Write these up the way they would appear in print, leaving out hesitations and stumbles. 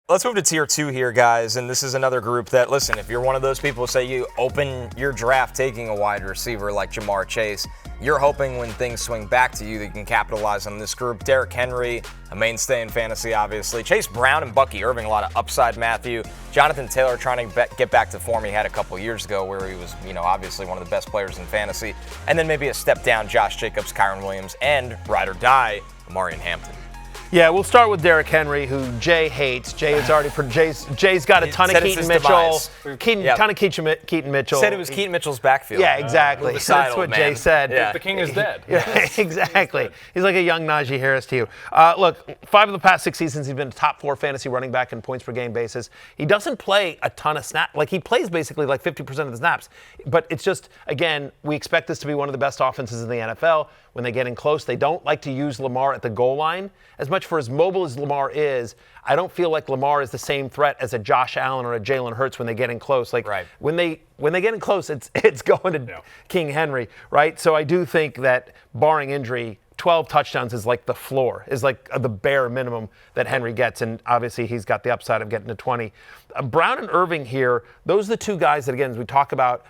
Let's move to tier 2 here, guys, and this is another group that, listen, if you're one of those people who say you open your draft taking a wide receiver like Ja'Marr Chase, you're hoping when things swing back to you that you can capitalize on this group. Derrick Henry, a mainstay in fantasy, obviously. Chase Brown and Bucky Irving, a lot of upside, Matthew. Jonathan Taylor trying to get back to form he had a couple years ago where he was, obviously one of the best players in fantasy. And then maybe a step down, Josh Jacobs, Kyren Williams, and ride or die, Amarian Hampton. Yeah, we'll start with Derrick Henry, who Jay hates. Jay's got a ton of Keaton Mitchell. Ton of Keaton Mitchell. Said it was Keaton Mitchell's backfield. Yeah, exactly. That's what Jay said. Yeah. The king is dead. Yeah, exactly. He's like a young Najee Harris to you. Look, 5 of the past 6 seasons, he's been a top 4 fantasy running back in points per game basis. He doesn't play a ton of snaps. Like, he plays basically like 50% of the snaps. But it's just, again, we expect this to be one of the best offenses in the NFL. When they get in close, they don't like to use Lamar at the goal line. As much for as mobile as Lamar is, I don't feel like Lamar is the same threat as a Josh Allen or a Jalen Hurts when they get in close. Like, right. when they get in close, it's going to King Henry, right? So I do think that barring injury, 12 touchdowns is like the floor, is like the bare minimum that Henry gets, and obviously he's got the upside of getting to 20. Brown and Irving here, those are the two guys that, again, as we talk about,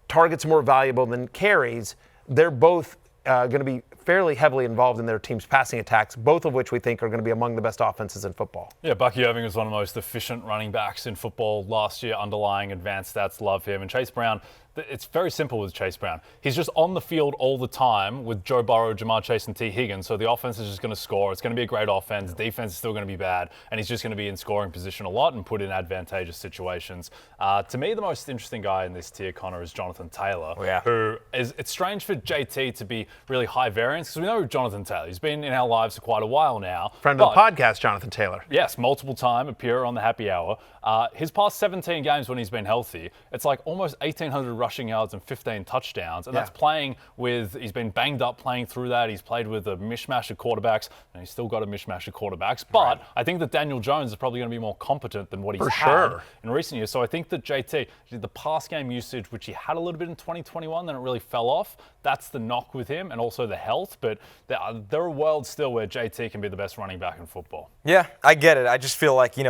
targets more valuable than carries. They're both going to be fairly heavily involved in their team's passing attacks, both of which we think are going to be among the best offenses in football. Yeah, Bucky Irving was one of the most efficient running backs in football last year. Underlying advanced stats, love him. And Chase Brown, it's very simple with Chase Brown. He's just on the field all the time with Joe Burrow, Jamar Chase, and T. Higgins. So the offense is just going to score. It's going to be a great offense. Defense is still going to be bad. And he's just going to be in scoring position a lot and put in advantageous situations. To me, the most interesting guy in this tier, Connor, is Jonathan Taylor. Who is, it's strange for JT to be really high variance because we know Jonathan Taylor. He's been in our lives for quite a while now. Friend of the podcast, Jonathan Taylor. Yes, multiple time appear on the happy hour. His past 17 games when he's been healthy, it's like almost 1,800 rushing yards and 15 touchdowns. And that's playing with, he's been banged up playing through that. He's played with a mishmash of quarterbacks, and he's still got a mishmash of quarterbacks. But I think that Daniel Jones is probably going to be more competent than what he's had in recent years. So I think that JT, the pass game usage, which he had a little bit in 2021, then it really fell off. That's the knock with him, and also the health. But there are worlds still where JT can be the best running back in football. Yeah, I get it. I just feel like, you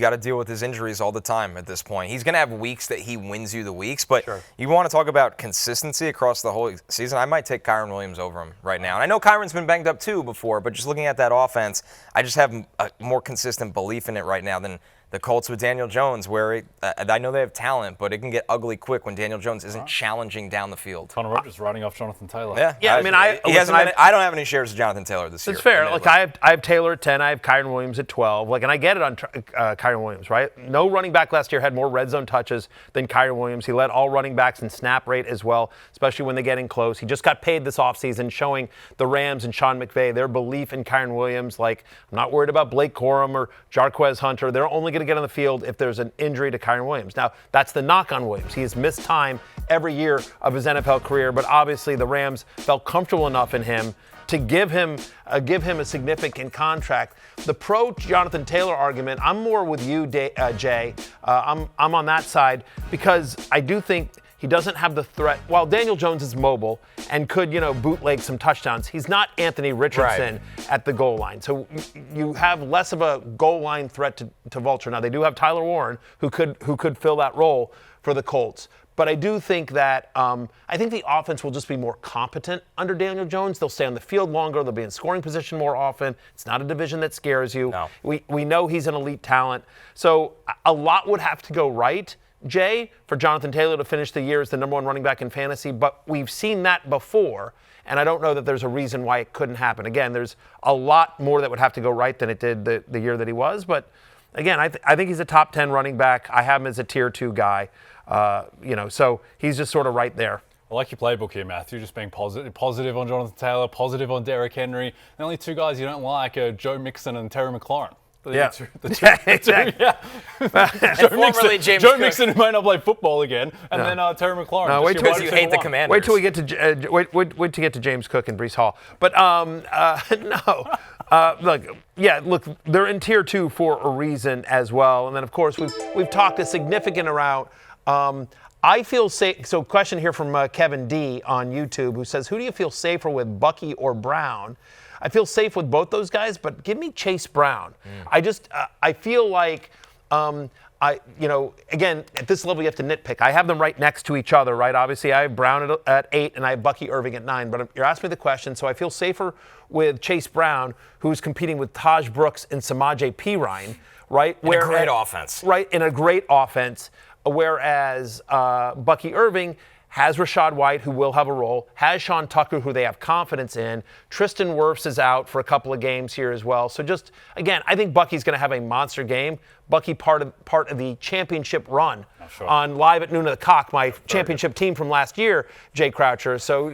got to deal with his injuries all the time at this point. He's going to have weeks that he wins you the weeks, but you want to talk about consistency across the whole season, I might take Kyren Williams over him right now. And I know Kyron's been banged up too before, but just looking at that offense, I just have a more consistent belief in it right now than the Colts with Daniel Jones, where I know they have talent, but it can get ugly quick when Daniel Jones isn't challenging down the field. Connor Rogers riding off Jonathan Taylor. Yeah. I don't have any shares of Jonathan Taylor this year. It's fair. Like I have Taylor at 10. I have Kyren Williams at 12. And I get it on Kyren Williams, right? No running back last year had more red zone touches than Kyren Williams. He led all running backs in snap rate as well, especially when they get in close. He just got paid this offseason, showing the Rams and Sean McVay their belief in Kyren Williams. Like, I'm not worried about Blake Corum or Jarquez Hunter. They're only going to get on the field if there's an injury to Kyren Williams. Now, that's the knock on Williams. He has missed time every year of his NFL career, but obviously the Rams felt comfortable enough in him to give him a significant contract. The pro Jonathan Taylor argument, I'm more with you, Jay. I'm on that side because I do think he doesn't have the threat. While Daniel Jones is mobile and could, bootleg some touchdowns, he's not Anthony Richardson at the goal line. So you have less of a goal line threat to vulture. Now, they do have Tyler Warren, who could fill that role for the Colts. But I do think that I think the offense will just be more competent under Daniel Jones. They'll stay on the field longer. They'll be in scoring position more often. It's not a division that scares you. No. We know he's an elite talent. So a lot would have to go right, Jay, for Jonathan Taylor to finish the year as the number 1 running back in fantasy. But we've seen that before, and I don't know that there's a reason why it couldn't happen. Again, there's a lot more that would have to go right than it did the year that he was. But again, I think he's a top 10 running back. I have him as a tier 2 guy. So he's just sort of right there. I like your playbook here, Matthew, just being positive on Jonathan Taylor, positive on Derrick Henry. The only 2 guys you don't like are Joe Mixon and Terry McLaurin. Exactly. Joe Mixon, who might not play football again, and then Terry McLaurin. No, wait till you hate the Commanders. Wait till we get to wait to get to James Cook and Breece Hall. But look, they're in tier 2 for a reason as well. And then of course we've talked a significant amount. I feel safe. So, question here from Kevin D on YouTube, who says, "Who do you feel safer with, Bucky or Brown?" I feel safe with both those guys, but give me Chase Brown. I feel like Again, at this level, you have to nitpick. I have them right next to each other, right? Obviously, I have Brown at 8 and I have Bucky Irving at 9. But you're asking me the question, so I feel safer with Chase Brown, who's competing with Taj Brooks and Samaje Perine, right? In a great offense. Right, in a great offense. Whereas Bucky Irving has Rachaad White, who will have a role, has Sean Tucker, who they have confidence in. Tristan Wirfs is out for a couple of games here as well. So just, again, I think Bucky's going to have a monster game. Bucky part of the championship run on Live at Noon of the Cock, my championship team from last year, Jay Croucher. So,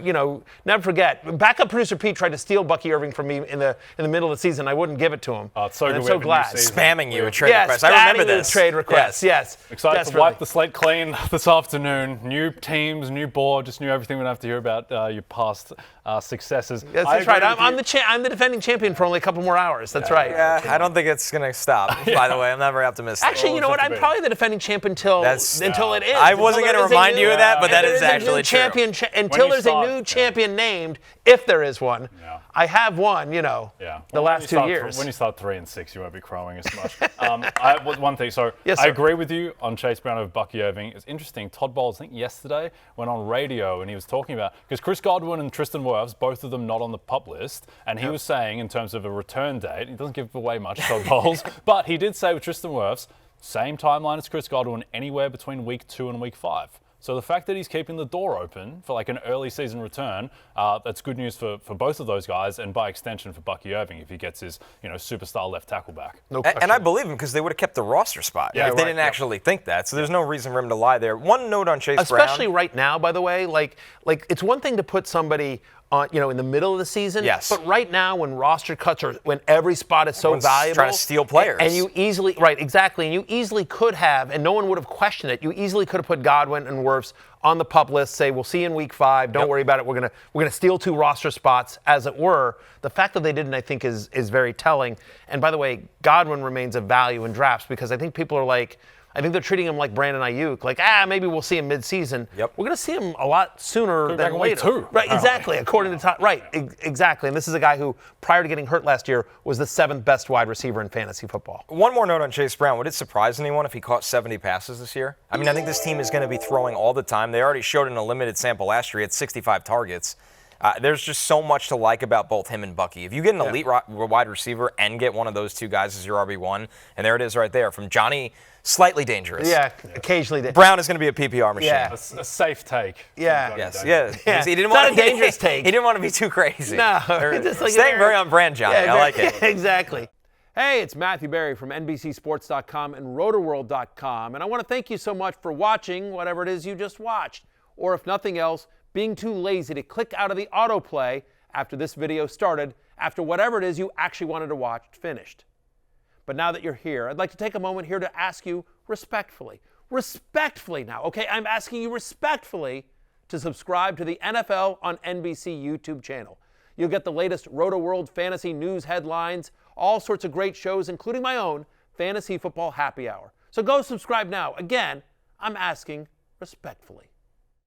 never forget, backup producer Pete tried to steal Bucky Irving from me in the middle of the season. I wouldn't give it to him. Oh, it's so good. I'm so glad. Spamming you with trade requests. I remember this. Trade requests, yes. Excited to wipe the slate clean this afternoon. New teams, new board, just knew everything we'd have to hear about your past successes. Yes, that's right. I'm the defending champion for only a couple more hours. That's right. Yeah, I don't think it's going to stop, by the way. I'm never optimistic. Actually, you know what? I'm probably the defending champ until it is. I wasn't going to remind you of that, but that is actually true. Until there's a new champion named, if there is one. Yeah. I have won, the last 2 years. When you start 3-6, you won't be crowing as much. I have one thing. So yes, I agree with you on Chase Brown over Bucky Irving. It's interesting. Todd Bowles, I think yesterday, went on radio and he was talking about, because Chris Godwin and Tristan Wirfs, both of them not on the pup list, and he was saying in terms of a return date, he doesn't give away much, Todd Bowles, but he did say with Tristan Wirfs, same timeline as Chris Godwin, anywhere between week 2 and week 5. So the fact that he's keeping the door open for like an early season return, that's good news for both of those guys, and by extension for Bucky Irving if he gets his superstar left tackle back. No question. And I believe him because they would have kept the roster spot if they didn't actually think that. So there's no reason for him to lie there. One note on Chase Brown. Especially right now, by the way, like it's one thing to put somebody on, in the middle of the season. Yes. But right now, when roster cuts are, when every spot is so valuable, trying to steal players, and you easily, exactly, and you easily could have, and no one would have questioned it. You easily could have put Godwin and Wirfs on the pup list. Say, we'll see you in week 5. Don't worry about it. We're gonna steal 2 roster spots, as it were. The fact that they didn't, I think, is very telling. And by the way, Godwin remains a value in drafts because I think people are like, I think they're treating him like Brandon Ayuk, like, maybe we'll see him mid-season. Yep. We're going to see him a lot sooner than later. 2. Right, exactly, according to Tom. Right, exactly. And this is a guy who, prior to getting hurt last year, was the 7th best wide receiver in fantasy football. One more note on Chase Brown. Would it surprise anyone if he caught 70 passes this year? I mean, I think this team is going to be throwing all the time. They already showed in a limited sample last year. He had 65 targets. There's just so much to like about both him and Bucky. If you get an elite wide receiver and get one of those 2 guys as your RB1, and there it is right there, from Johnny, slightly dangerous. Yeah, occasionally. Brown is going to be a PPR machine. Yeah. A safe take. Yeah. Yes. He didn't it's not a dangerous take. He didn't want to be too crazy. No. Just like staying very on brand, Johnny. I like it. Exactly. Hey, it's Matthew Berry from NBCSports.com and RotorWorld.com, and I want to thank you so much for watching whatever it is you just watched, or if nothing else, being too lazy to click out of the autoplay after this video started, after whatever it is you actually wanted to watch finished. But now that you're here, I'd like to take a moment here to ask you respectfully now, okay? I'm asking you respectfully to subscribe to the NFL on NBC YouTube channel. You'll get the latest Roto-World fantasy news headlines, all sorts of great shows, including my own Fantasy Football Happy Hour. So go subscribe now. Again, I'm asking respectfully.